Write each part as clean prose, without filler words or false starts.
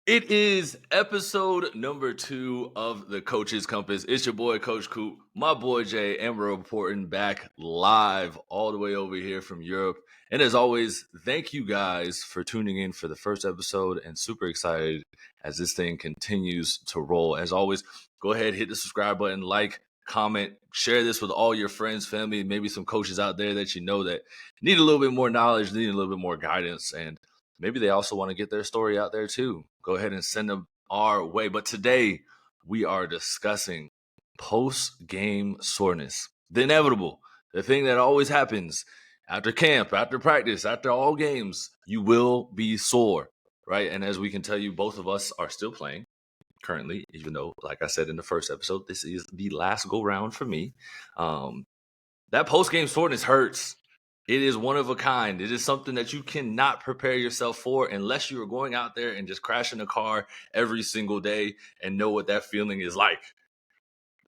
It is episode number 2 of the Coach's Compass. It's your boy, Coach Coop, my boy Jay, and we're reporting back live all the way over here from Europe. And as always, thank you guys for tuning in for the first episode and super excited as this thing continues to roll. As always, go ahead, hit the subscribe button, like, comment, share this with all your friends, family, maybe some coaches out there that you know that need a little bit more knowledge, need a little bit more guidance, and maybe they also want to get their story out there too. Go ahead and send them our way. But today we are discussing post-game soreness. The inevitable, the thing that always happens after camp, after practice, after all games, you will be sore, right? And as we can tell you, both of us are still playing currently, even though, like I said in the first episode, this is the last go round for me. That post-game soreness hurts. It is one of a kind. It is something that you cannot prepare yourself for unless you are going out there and just crashing a car every single day and know what that feeling is like.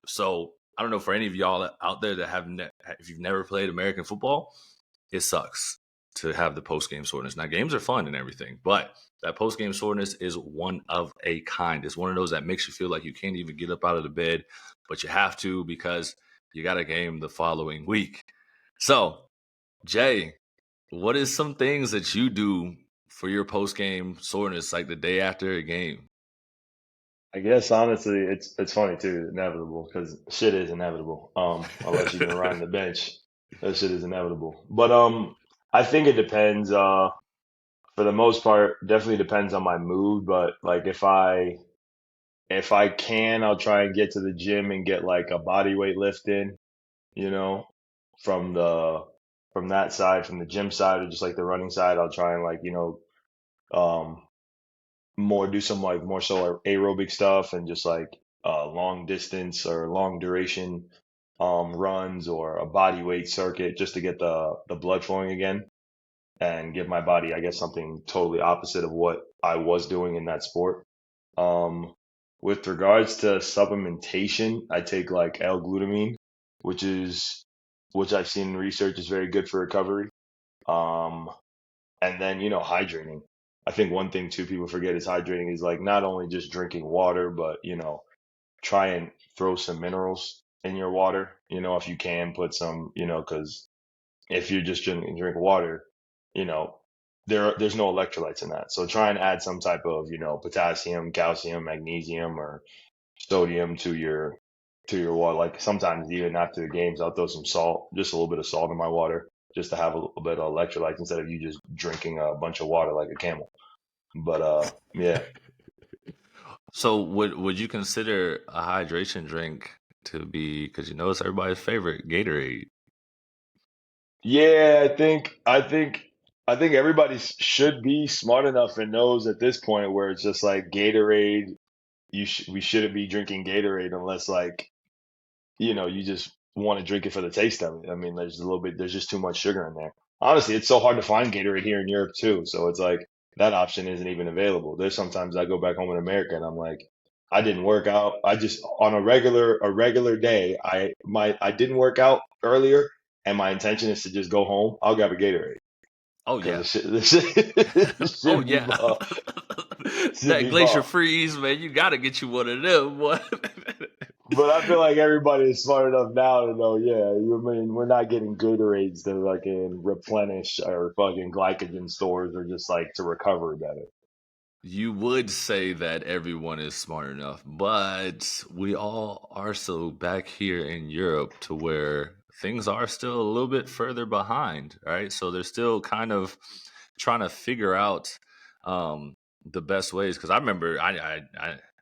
So I don't know, for any of y'all out there that if you've never played American football, it sucks to have the post-game soreness. Now, games are fun and everything, but that post-game soreness is one of a kind. It's one of those that makes you feel like you can't even get up out of the bed, but you have to because you got a game the following week. So, Jay, what is some things that you do for your post-game soreness, like the day after a game? I guess honestly, it's funny too, inevitable because shit is inevitable. Unless you've been riding the bench, that shit is inevitable. But I think it depends. For the most part, definitely depends on my mood. But like if I can, I'll try and get to the gym and get like a body weight lift in, you know, from the from that side, from the gym side, or just like the running side. I'll try and like um more do some like more so aerobic stuff and just like long distance or long duration runs or a body weight circuit just to get the blood flowing again and give my body, I guess, something totally opposite of what I was doing in that sport. Um, with regards to supplementation, I take like L-glutamine, which is which I've seen in research is very good for recovery. Um, and then, hydrating. I think one thing too people forget is hydrating is like not only just drinking water, but, try and throw some minerals in your water, if you can put some, because if you're just drink water, you know, there's no electrolytes in that. So try and add some type of, potassium, calcium, magnesium, or sodium to your water. Like sometimes even after the games, I'll throw some salt, just a little bit of salt in my water, just to have a little bit of electrolytes instead of you just drinking a bunch of water like a camel. But yeah, So would you consider a hydration drink to be, because it's everybody's favorite, Gatorade? yeah, I think everybody should be smart enough and knows at this point where it's just like Gatorade. We shouldn't be drinking Gatorade unless like you just want to drink it for the taste of it. I mean, there's just too much sugar in there. Honestly, it's so hard to find Gatorade here in Europe too. So it's like that option isn't even available. There's sometimes I go back home in America and I'm like, I didn't work out. I just on a regular day, I didn't work out earlier, and my intention is to just go home. I'll grab a Gatorade Oh because yeah. the shit Oh should be yeah. bomb. Should That be glacier bomb. freeze, man, you gotta get you one of them, boy. But I feel like everybody is smart enough now to know, yeah, you mean we're not getting Gatorades to fucking replenish our fucking glycogen stores or just like to recover better. You would say that everyone is smart enough, but we all are so back here in Europe to where things are still a little bit further behind, right? So they're still kind of trying to figure out the best ways. Because I remember, I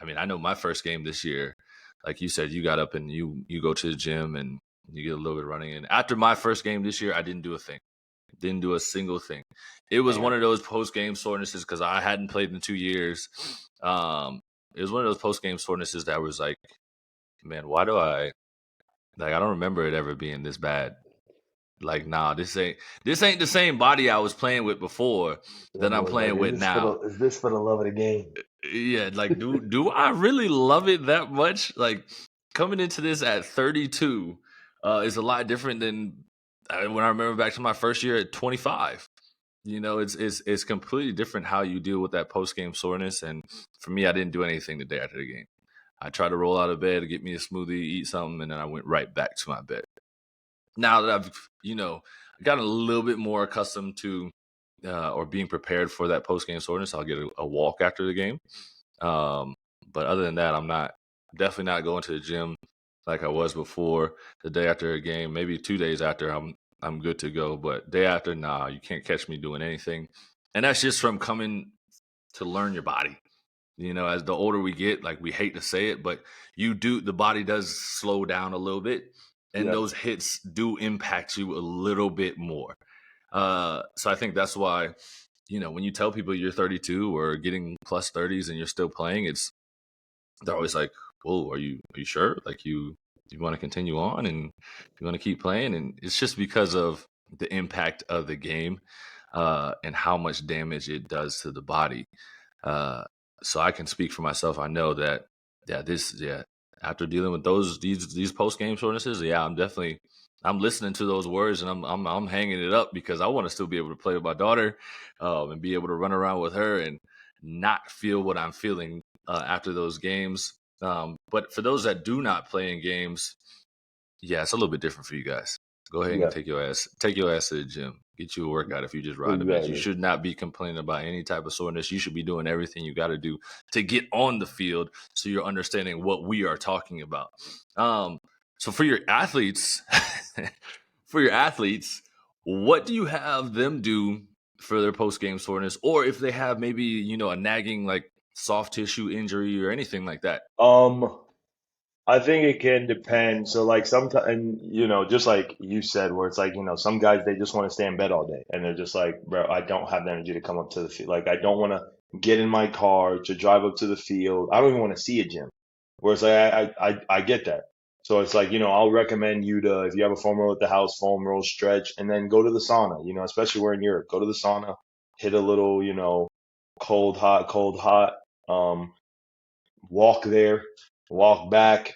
mean, I know my first game this year, like you said, you got up and you go to the gym and you get a little bit running. And after my first game this year, I didn't do a thing. Didn't do a single thing. It was one Damn. of those post game sorenesses because I hadn't played in 2 years. It was one of those post game sorenesses that was like, man, why do I don't remember it ever being this bad. Like, nah, this ain't the same body I was playing with before That that I'm boy's like, playing with now. is this for the love of the game? Yeah, like do I really love it that much? Like coming into this at 32 is a lot different than when I remember back to my first year at 25. It's completely different how you deal with that post game soreness. And for me, I didn't do anything the day after the game. I tried to roll out of bed, get me a smoothie, eat something, and then I went right back to my bed. Now that I've gotten a little bit more accustomed to or being prepared for that post game soreness, I'll get a walk after the game. But other than that, I'm definitely not going to the gym like I was before. The day after a game, maybe 2 days after, I'm good to go. But day after, nah, you can't catch me doing anything. And that's just from coming to learn your body. As the older we get, like we hate to say it, but the body does slow down a little bit, and Yeah. those hits do impact you a little bit more. So I think that's why, when you tell people you're 32 or getting plus 30s and you're still playing, they're always like, "Whoa, are you sure? Like you want to continue on and you want to keep playing?" And it's just because of the impact of the game and how much damage it does to the body. Uh, so I can speak for myself. I know that, after dealing with these post game shortnesses, I'm listening to those words and I'm hanging it up because I want to still be able to play with my daughter and be able to run around with her and not feel what I'm feeling after those games. But for those that do not play in games, it's a little bit different for you guys. Go ahead and Yeah. take your ass to the gym. Get you a workout if you just ride the bench. You Exactly. should not be complaining about any type of soreness. You should be doing everything you got to do to get on the field so you're understanding what we are talking about. So for your athletes, what do you have them do for their post game soreness, or if they have maybe a nagging like soft tissue injury or anything like that? I think it can depend. So like sometimes, and just like you said, where it's like, some guys they just want to stay in bed all day, and they're just like, bro, I don't have the energy to come up to the field. Like I don't want to get in my car to drive up to the field. I don't even want to see a gym. Whereas like I get that. So it's like, I'll recommend you to, if you have a foam roll at the house, foam roll, stretch, and then go to the sauna. Especially we're in Europe, go to the sauna, hit a little, cold, hot, cold, hot. Um, Walk there, walk back,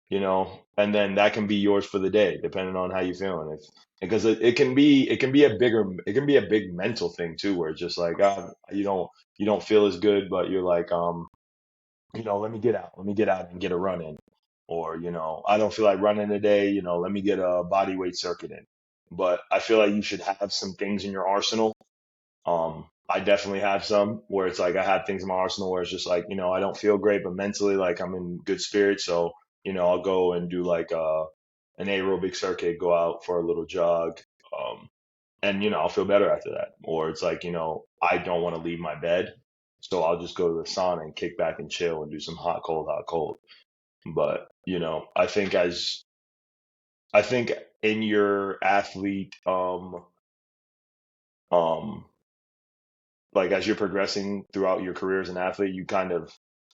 and then that can be yours for the day, depending on how you're feeling. Because it can be a big mental thing too, where it's just like you don't feel as good, but you're like let me get out and get a run in, or I don't feel like running today, let me get a body weight circuit in. But I feel like you should have some things in your arsenal. I definitely have some where it's like I have things in my arsenal where it's just like, I don't feel great, but mentally like I'm in good spirits. So, I'll go and do like an aerobic circuit, go out for a little jog. Um, and I'll feel better after that. Or it's like, I don't want to leave my bed. So I'll just go to the sauna and kick back and chill and do some hot, cold, hot, cold. But, I think in your athlete, um, like as you're progressing throughout your career as an athlete, you kind of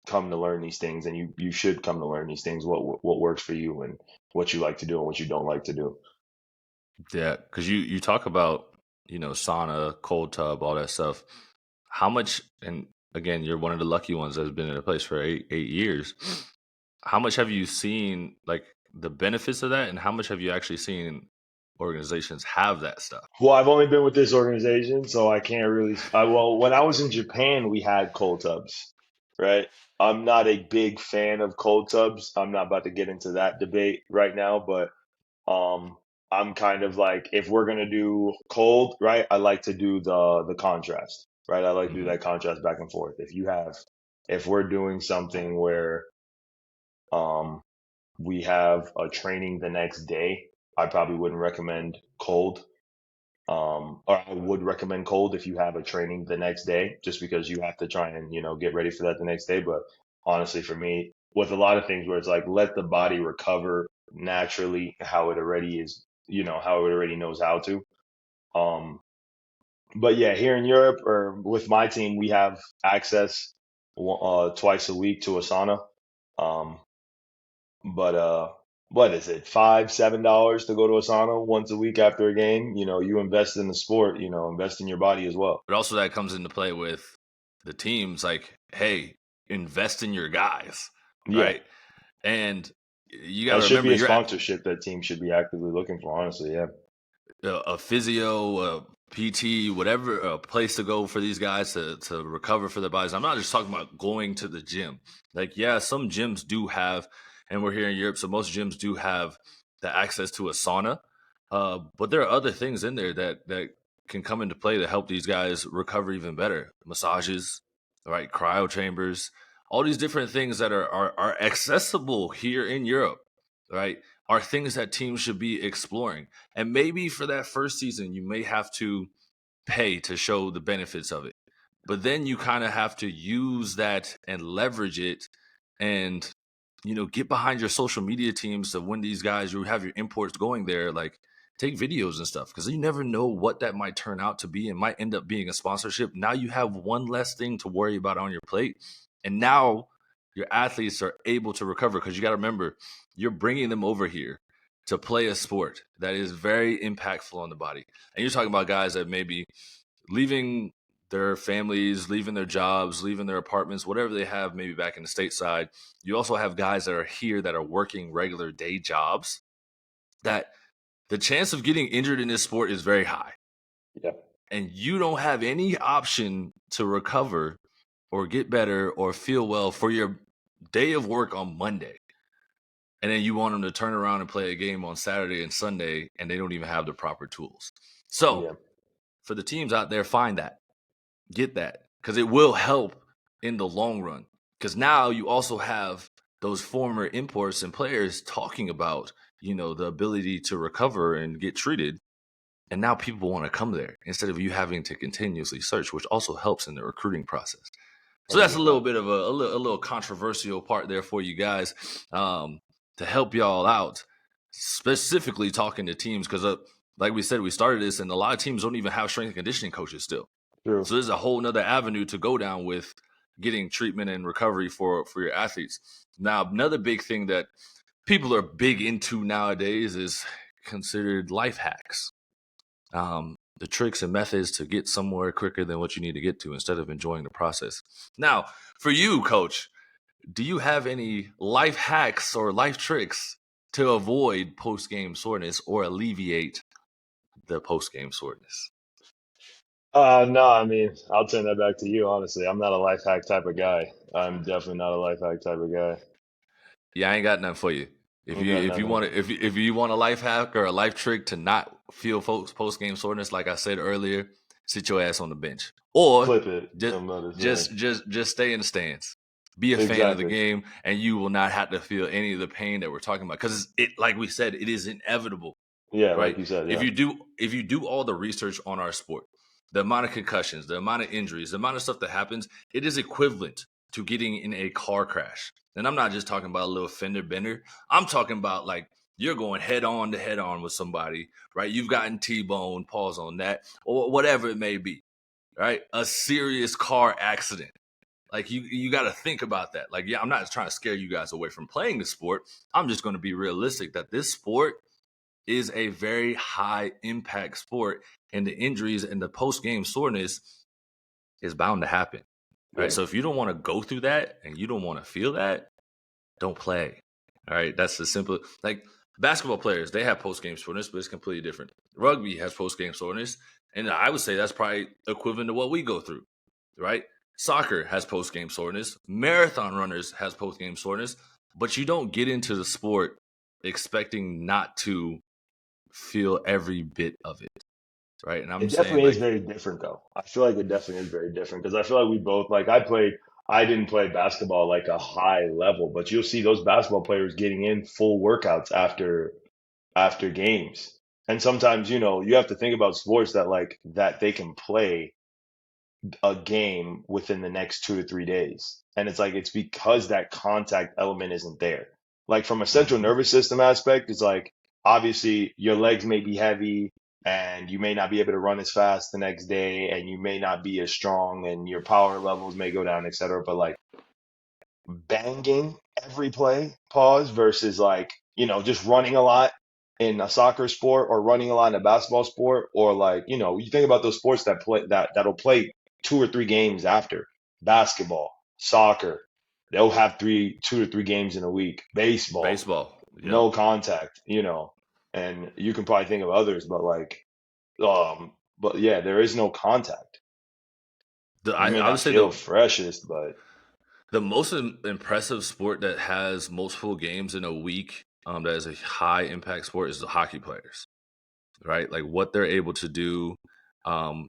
come to learn these things, and you should come to learn these things, what works for you and what you like to do and what you don't like to do. Yeah, because you talk about sauna, cold tub, all that stuff. How much? And again, you're one of the lucky ones that's been in a place for eight years. How much have you seen like the benefits of that, and how much have you actually seen organizations have that stuff? Well, I've only been with this organization, so I can't really. Well, when I was in Japan, we had cold tubs, right? I'm not a big fan of cold tubs. I'm not about to get into that debate right now, but Um, I'm kind of like, if we're gonna do cold, right? I like to do the contrast, right? I like to do Hmm. that contrast back and forth. If we're doing something where um we have a training the next day, I probably wouldn't recommend cold. Or I would recommend cold if you have a training the next day, just because you have to try and, get ready for that the next day. But honestly, for me, with a lot of things where it's like, let the body recover naturally how it already is, how it already knows how to. Um, but yeah, here in Europe or with my team, we have access twice a week to a sauna. Um, but what is it, $5, $7 to go to a sauna once a week after a game? You invest in the sport, invest in your body as well. But also that comes into play with the teams. Like, hey, invest in your guys, Yeah, right? And you got that to should remember be a you're at sponsorship that teams should be actively looking for, honestly. Yeah. a physio, PT, whatever place to go for these guys to recover for their bodies. I'm not just talking about going to the gym. Like, yeah, some gyms do have, and we're here in Europe, so most gyms do have the access to a sauna. But there are other things in there that can come into play to help these guys recover even better. Massages, right? Cryo chambers, all these different things that are accessible here in Europe, right? Are things that teams should be exploring. And maybe for that first season, you may have to pay to show the benefits of it. But then you kind of have to use that and leverage it and, get behind your social media teams. So when these guys, you have your imports going there, like take videos and stuff, because you never know what that might turn out to be and might end up being a sponsorship. Now you have one less thing to worry about on your plate. And now your athletes are able to recover, because you got to remember, you're bringing them over here to play a sport that is very impactful on the body. And you're talking about guys that maybe leaving their families, leaving their jobs, leaving their apartments, whatever they have, maybe back in the stateside. You also have guys that are here that are working regular day jobs, that the chance of getting injured in this sport is very high. Yep. And you don't have any option to recover or get better or feel well for your day of work on Monday. And then you want them to turn around and play a game on Saturday and Sunday, and they don't even have the proper tools. So for the teams out there, find that. Get that, because it will help in the long run. Because now you also have those former imports and players talking about, the ability to recover and get treated. And now people want to come there instead of you having to continuously search, which also helps in the recruiting process. So that's a little bit of a little controversial part there for you guys, to help y'all out, specifically talking to teams, because like we said, we started this, and a lot of teams don't even have strength and conditioning coaches still. True. So there's a whole nother avenue to go down with getting treatment and recovery for your athletes. Now, another big thing that people are big into nowadays is considered life hacks. The tricks and methods to get somewhere quicker than what you need to get to instead of enjoying the process. Now, for you, Coach, do you have any life hacks or life tricks to avoid post-game soreness or alleviate the post-game soreness? No, I mean, I'll turn that back to you, honestly. I'm not a life hack type of guy. I'm definitely not a life hack type of guy. Yeah, I ain't got nothing for you. If I you got if you nothing. want to if you want a life hack or a life trick to not feel post game soreness, like I said earlier, sit your ass on the bench, or Flip it. just Some others, yeah. just stay in the stands. Be a fan of the Exactly. game, and you will not have to feel any of the pain that we're talking about, because it, like we said, it is inevitable, Yeah, like right? you said, If yeah. you do all the research on our sport, the amount of concussions, the amount of injuries, the amount of stuff that happens, it is equivalent to getting in a car crash. And I'm not just talking about a little fender bender. I'm talking about, like, you're going head on to head on with somebody, right? You've gotten T-bone, pause on that, or whatever it may be, right? A serious car accident. Like, you got to think about that. Like, yeah, I'm not trying to scare you guys away from playing the sport. I'm just going to be realistic that this sport is a very high impact sport, and the injuries and the post game soreness is bound to happen. Right. Yeah. So if you don't want to go through that and you don't want to feel that, don't play. All right. That's the simple. Like, basketball players, they have post game soreness, but it's completely different. Rugby has post game soreness, and I would say that's probably equivalent to what we go through. Right. Soccer has post game soreness. Marathon runners has post game soreness, but you don't get into the sport expecting not to feel every bit of it, right? And I'm It saying, definitely is like, very different, though. I feel like it definitely is very different because I feel like we both, like, I didn't play basketball like a high level, but you'll see those basketball players getting in full workouts after games. And sometimes, you have to think about sports that they can play a game within the next 2 to 3 days. And it's like, it's because that contact element isn't there. Like from a central mhm, nervous system aspect, it's like, obviously your legs may be heavy and you may not be able to run as fast the next day and you may not be as strong and your power levels may go down, etc. But like banging every play, pause, versus like, just running a lot in a soccer sport or running a lot in a basketball sport, or like, you think about those sports that'll play 2 or 3 games after basketball, soccer, they'll have 2 to 3 games in a week, baseball, baseball. Yep. no contact, and you can probably think of others, but like, But yeah, there is no contact. You may I would not say feel freshest, but the most impressive sport that has multiple games in a week, that is a high impact sport, is the hockey players, right? Like what they're able to do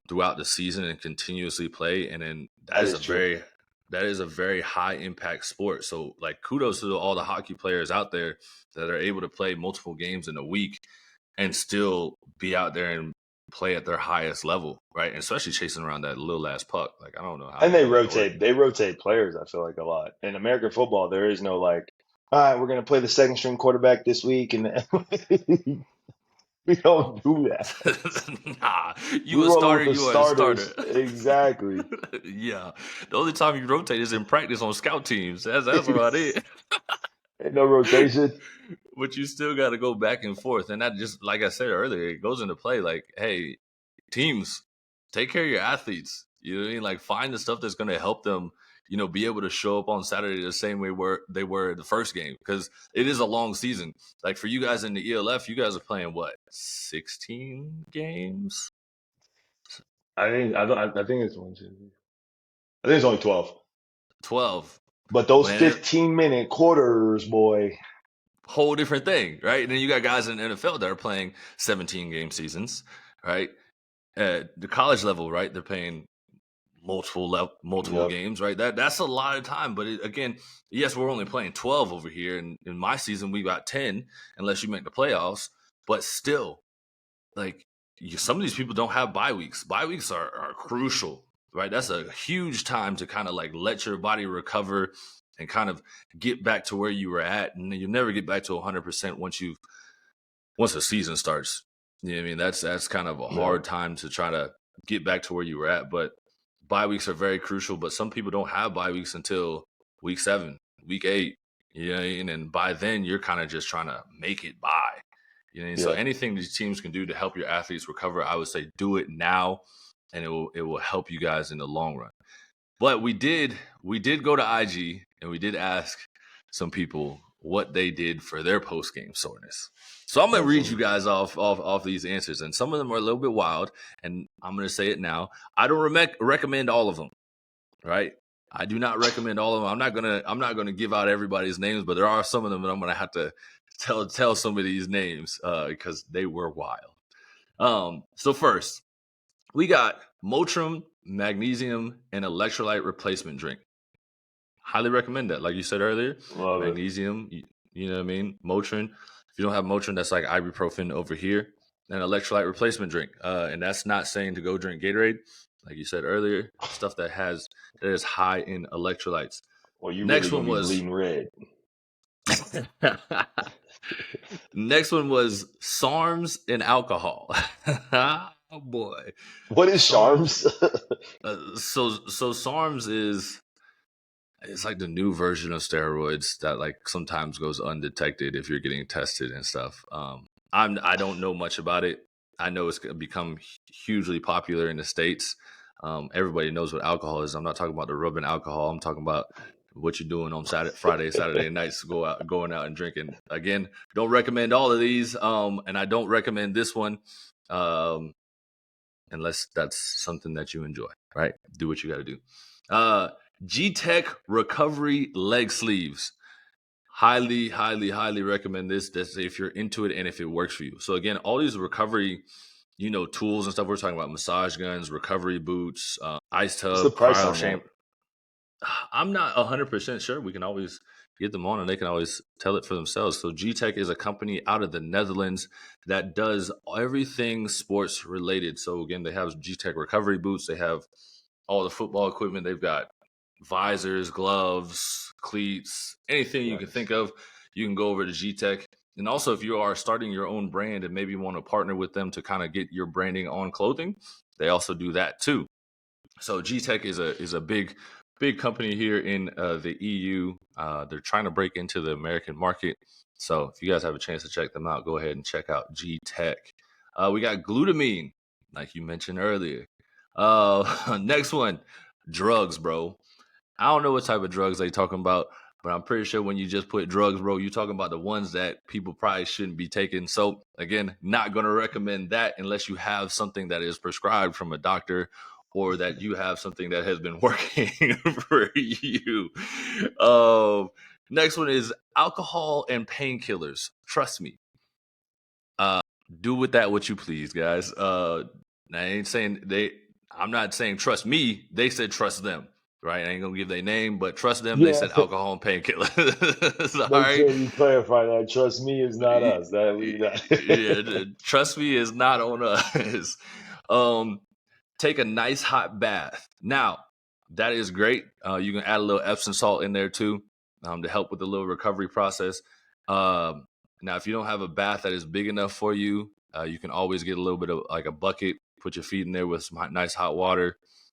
throughout the season and continuously play, and then that is true. that is a very high impact sport. So like kudos to all the hockey players out there that are able to play multiple games in a week and still be out there and play at their highest level, right? And especially chasing around that little ass puck. Like I don't know how And they make that work. they rotate players, I feel like a lot. In American football, there is no like, all right, we're gonna play the second string quarterback this week and we don't do that. Nah, We you a rolling starter, with the you are a starter. starters. Exactly. Yeah, the only time you rotate is in practice on scout teams. That's about it. Ain't no rotation. But you still got to go back and forth, and that just like I said earlier, it goes into play. Like, hey, teams, take care of your athletes. You know what I mean? Like, find the stuff that's going to help them. Be able to show up on Saturday the same way they were the first game, because it is a long season. Like for you guys in the ELF, you guys are playing what, 16 games? I think it's one, two, three. I think it's only 12. 12. But those Man, 15-minute quarters, boy. whole different thing, right? And then you got guys in the NFL that are playing 17 game seasons, right? At the college level, right? They're playing multiple Yep. games, right? That's a lot of time. But again, yes, we're only playing 12 over here, and in my season we got 10, unless you make the playoffs. But still, like some of these people don't have bye weeks. Bye weeks are crucial, right? That's a huge time to kind of like let your body recover and kind of get back to where you were at, and you'll never get back to 100% once the season starts. You know what I mean? That's kind of a Yep. hard time to try to get back to where you were at. But bye weeks are very crucial. But some people don't have bye weeks until week 7, week 8. You know what I mean? And by then you're kind of just trying to make it by. You know what I mean? So Yep. anything these teams can do to help your athletes recover, I would say do it now, and it will help you guys in the long run. But we did go to IG and we did ask some people what they did for their post game soreness. So I'm gonna That's read you some. guys off these answers, and some of them are a little bit wild, and I'm gonna say it now. I don't recommend all of them, right? I do not recommend all of them. I'm not gonna give out everybody's names, but there are some of them that I'm gonna have to tell some of these names because they were wild. So first, we got Motrin, magnesium, and electrolyte replacement drink. Highly recommend that. Like you said earlier, Love it. magnesium, you know what I mean? Motrin. If you don't have Motrin, that's like ibuprofen over here. And electrolyte replacement drink. And that's not saying to go drink Gatorade. Like you said earlier, stuff that is high in electrolytes. Well, you really Next gonna one be was bleeding red. next one was SARMs and alcohol. Oh boy. What is SARMs. Charms? So SARMs is, it's like the new version of steroids that like sometimes goes undetected if you're getting tested and stuff. I don't know much about it. I know it's become hugely popular in the States. Everybody knows what alcohol is. I'm not talking about the rubbing alcohol. I'm talking about what you're doing on Saturday nights, going out and drinking. Again, don't recommend all of these. And I don't recommend this one. Unless that's something that you enjoy, right? Do what you got to do. G-Tech Recovery Leg Sleeves. Highly, highly, highly recommend this. That's if you're into it and if it works for you. So again, all these recovery, tools and stuff. We're talking about massage guns, recovery boots, ice What's the tub, price cryo on that? chamber. I'm not 100% sure. We can always get them on and they can always tell it for themselves. So G-Tech is a company out of the Netherlands that does everything sports related. So again, they have G-Tech recovery boots. They have all the football equipment. They've got visors, gloves, cleats, anything you can Nice. think of. You can go over to G-Tech. And also, if you are starting your own brand and maybe want to partner with them to kind of get your branding on clothing, they also do that too. So G-Tech is a big company here in the EU. They're trying to break into the American market. So if you guys have a chance to check them out, go ahead and check out G-Tech. We got glutamine, like you mentioned earlier. Next one, drugs, bro. I don't know what type of drugs they talking about, But I'm pretty sure when you just put drugs, bro, you're talking about the ones that people probably shouldn't be taking. So again, not going to recommend that unless you have something that is prescribed from a doctor or that you have something that has been working for you. Next one is alcohol and painkillers. Trust me. Do with that what you please, guys. I ain't saying I'm not saying trust me. They said trust them. Right? I ain't gonna give their name, but trust them. They Yeah, said alcohol and painkillers. All make right. sure you clarify that. Trust me, is not us. That leave that. Yeah, trust me is not on us. Um, take a nice hot bath. Now, that is great. You can add a little Epsom salt in there too, to help with the little recovery process. Now, if you don't have a bath that is big enough for you, you can always get a little bit of like a bucket, put your feet in there with some nice hot water.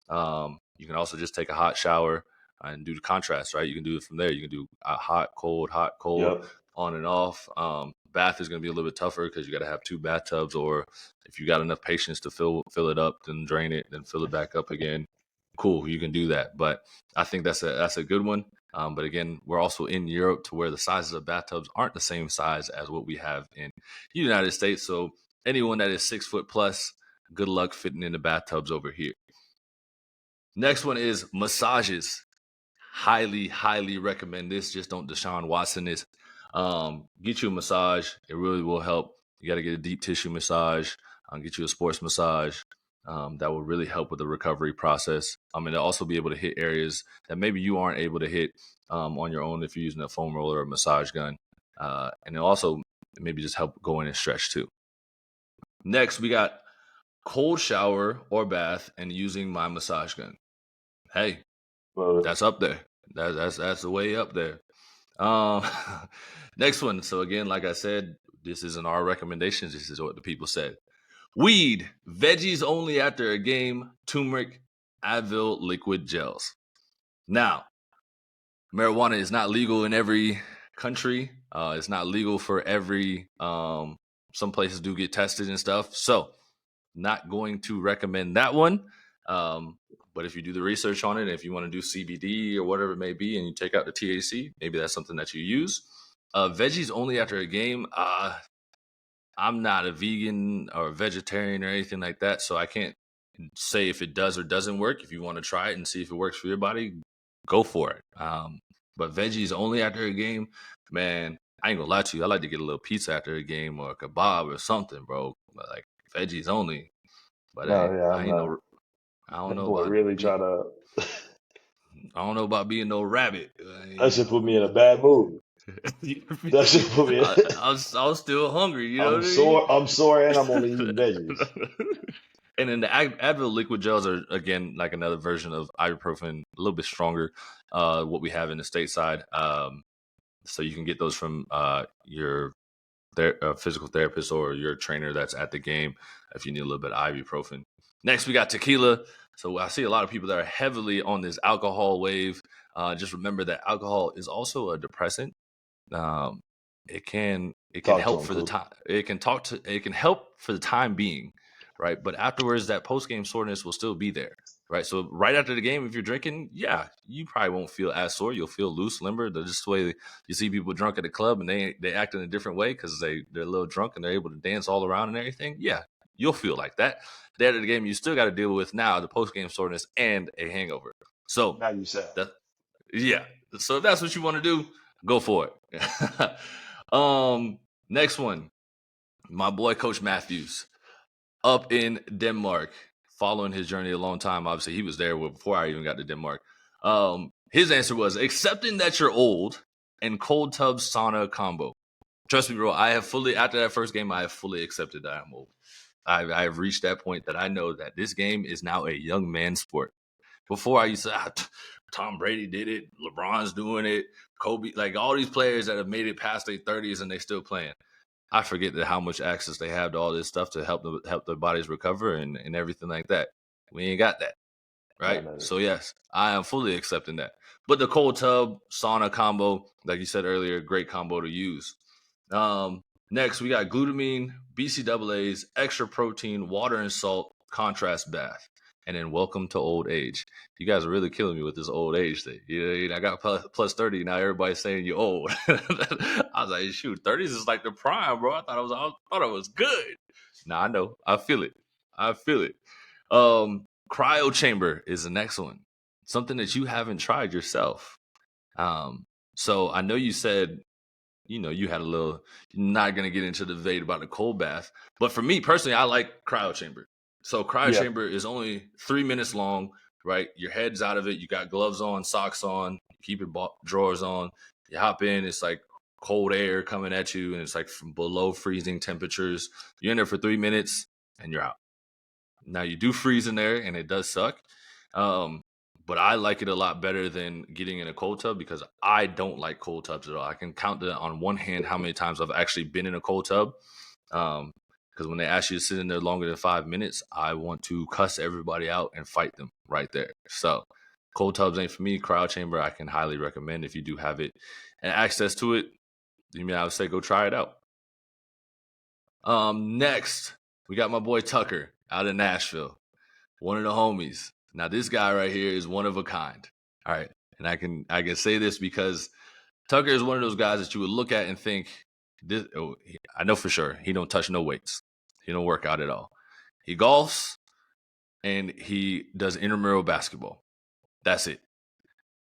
You can also just take a hot shower and do the contrast, right? You can do it from there. You can do hot, cold, Yep. on and off. Bath is going to be a little bit tougher because you got to have 2 bathtubs, or if you got enough patience to fill it up, then drain it, then fill it back up again. Cool, you can do that. But I think that's a good one. But again, we're also in Europe to where the sizes of bathtubs aren't the same size as what we have in the United States. So anyone that is 6 foot plus, good luck fitting in the bathtubs over here. Next one is massages. Highly recommend this. Just don't Deshaun Watson this. Get you a massage. It really will help. You got to get a deep tissue massage. Get you a sports massage. That will really help with the recovery process. It'll also be able to hit areas that maybe you aren't able to hit on your own if you're using a foam roller or a massage gun. And it'll also maybe just help go in and stretch too. Next, we got cold shower or bath and using my massage gun. Hey, that's up there. That's way up there. Next one. So again, like I said, this isn't our recommendations. This is what the people said. Weed, veggies only after a game, turmeric, Advil liquid gels. Now, marijuana is not legal in every country. It's not legal for every. Some places do get tested and stuff. So, not going to recommend that one. But if you do the research on it, if you want to do CBD or whatever it may be, and you take out the THC, maybe that's something that you use. Veggies only after a game. I'm not a vegan or a vegetarian or anything like that, so I can't say if it does or doesn't work. If you want to try it and see if it works for your body, go for it. But veggies only after a game, man, I ain't gonna lie to you. I like to get a little pizza after a game or a kebab or something, bro. But like veggies only. But No, yeah, I I'm ain't not. no. I don't That know boy about really try to. I don't know about being no rabbit. That should put me in a bad mood. That should put me. I was still hungry. You know I'm what I mean? sore. I'm sore, and I'm only eating veggies. And then the Advil liquid gels are again like another version of ibuprofen, a little bit stronger. What we have in the stateside, so you can get those from your physical therapist or your trainer that's at the game if you need a little bit of ibuprofen. Next, we got tequila. So I see a lot of people that are heavily on this alcohol wave. Just remember that alcohol is also a depressant. Um, it can Talk to help him, for the Coop. time. It can help for the time being, right? But afterwards, that post game soreness will still be there, right? So right after the game, if you're drinking, yeah, you probably won't feel as sore. You'll feel loose, limber. That's just the way you see people drunk at the club and they act in a different way because they're a little drunk and they're able to dance all around and everything. Yeah, you'll feel like that. The end of the game, you still got to deal with now the post game soreness and a hangover. So Now you said. that yeah. So if that's what you want to do, go for it. Next one, my boy Coach Matthews, up in Denmark, following his journey a long time. Obviously, he was there before I even got to Denmark. His answer was accepting that you're old and cold tub sauna combo. Trust me, bro. After that first game, I have fully accepted that I'm old. I've reached that point that I know that this game is now a young man sport. Before I used to, Tom Brady did it, LeBron's doing it, Kobe, like all these players that have made it past their 30s and they still playing. I forget that how much access they have to all this stuff to help their bodies recover and everything like that. We ain't got that, right? No. So yes, I am fully accepting that. But the cold tub sauna combo, like you said earlier, great combo to use. Next, we got glutamine, BCAAs, extra protein, water and salt, contrast bath. and then welcome to old age. You guys are really killing me with this old age thing. I got plus 30. Now everybody's saying you're old. I was like, shoot, 30s is like the prime, bro. I thought it was good. Nah, I know. I feel it. Cryo chamber is the next one. Something that you haven't tried yourself. So I know you said, you had a little, you're not going to get into the debate about the cold bath. But for me personally, I like cryo chamber. So cryo chamber is only 3 minutes long, right? Your head's out of it. You got gloves on, socks on, keep your drawers on. You hop in, it's like cold air coming at you, and it's like from below freezing temperatures. You're in there for 3 minutes, and you're out. Now, you do freeze in there, and it does suck. But I like it a lot better than getting in a cold tub because I don't like cold tubs at all. I can count on one hand how many times I've actually been in a cold tub. Because when they ask you to sit in there longer than 5 minutes, I want to cuss everybody out and fight them right there. So cold tubs ain't for me. Cryo chamber, I can highly recommend if you do have it and access to it. I would say go try it out. Next, we got my boy Tucker out of Nashville, one of the homies. Now, this guy right here is one of a kind. All right. And I can say this because Tucker is one of those guys that you would look at and think, I know for sure he don't touch no weights. He don't work out at all. He golfs and he does intramural basketball. That's it.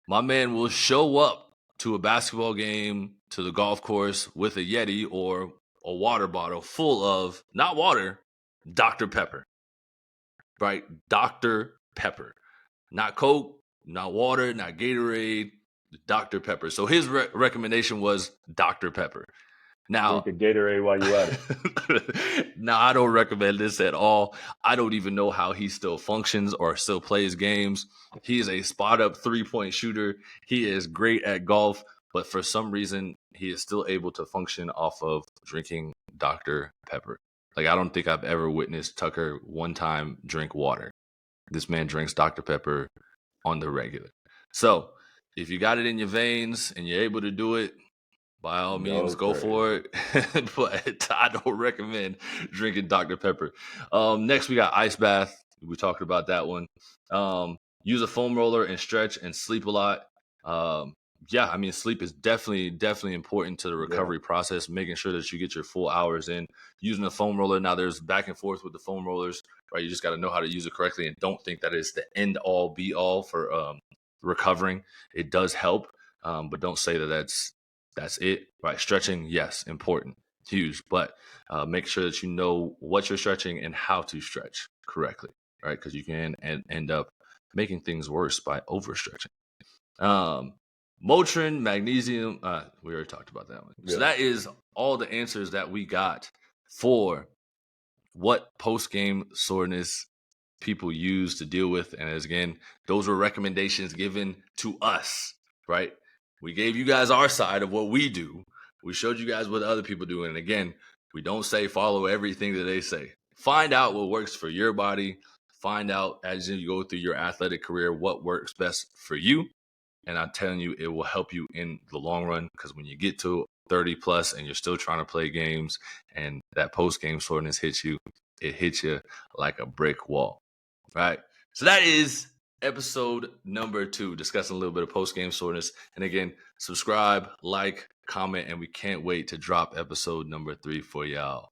My man will show up to a basketball game, to the golf course with a Yeti or a water bottle full of, not water, Dr. Pepper. Right? Dr. Pepper. Not Coke, not water, not Gatorade, Dr. Pepper. So his recommendation was Dr. Pepper. Now, drink a Gatorade while you at it. Now, I don't recommend this at all. I don't even know how he still functions or still plays games. He is a spot-up three-point shooter. He is great at golf, but for some reason, he is still able to function off of drinking Dr. Pepper. Like, I don't think I've ever witnessed Tucker one time drink water. This man drinks Dr. Pepper on the regular. So, if you got it in your veins and you're able to do it, by all means, go for it. But I don't recommend drinking Dr. Pepper. Next, we got ice bath. We talked about that one. Use a foam roller and stretch and sleep a lot. Sleep is definitely important to the recovery process, making sure that you get your full hours in. Using a foam roller. Now, there's back and forth with the foam rollers, right? You just got to know how to use it correctly and don't think that it's the end all be all for recovering. It does help, but don't say that that's it, right? Stretching, yes, important, huge, but make sure that you know what you're stretching and how to stretch correctly, right? Because you can end up making things worse by overstretching. Motrin, magnesium, we already talked about that one. Yeah. So that is all the answers that we got for what post-game soreness people use to deal with. And as again, those were recommendations given to us, right? We gave you guys our side of what we do. We showed you guys what other people do. And again, we don't say follow everything that they say. Find out what works for your body. Find out as you go through your athletic career what works best for you. And I'm telling you, it will help you in the long run, because when you get to 30 plus and you're still trying to play games and that post-game soreness hits you, it hits you like a brick wall, right? So that is episode number 2, discussing a little bit of post-game soreness. And again, subscribe, like, comment, and we can't wait to drop episode number 3 for y'all.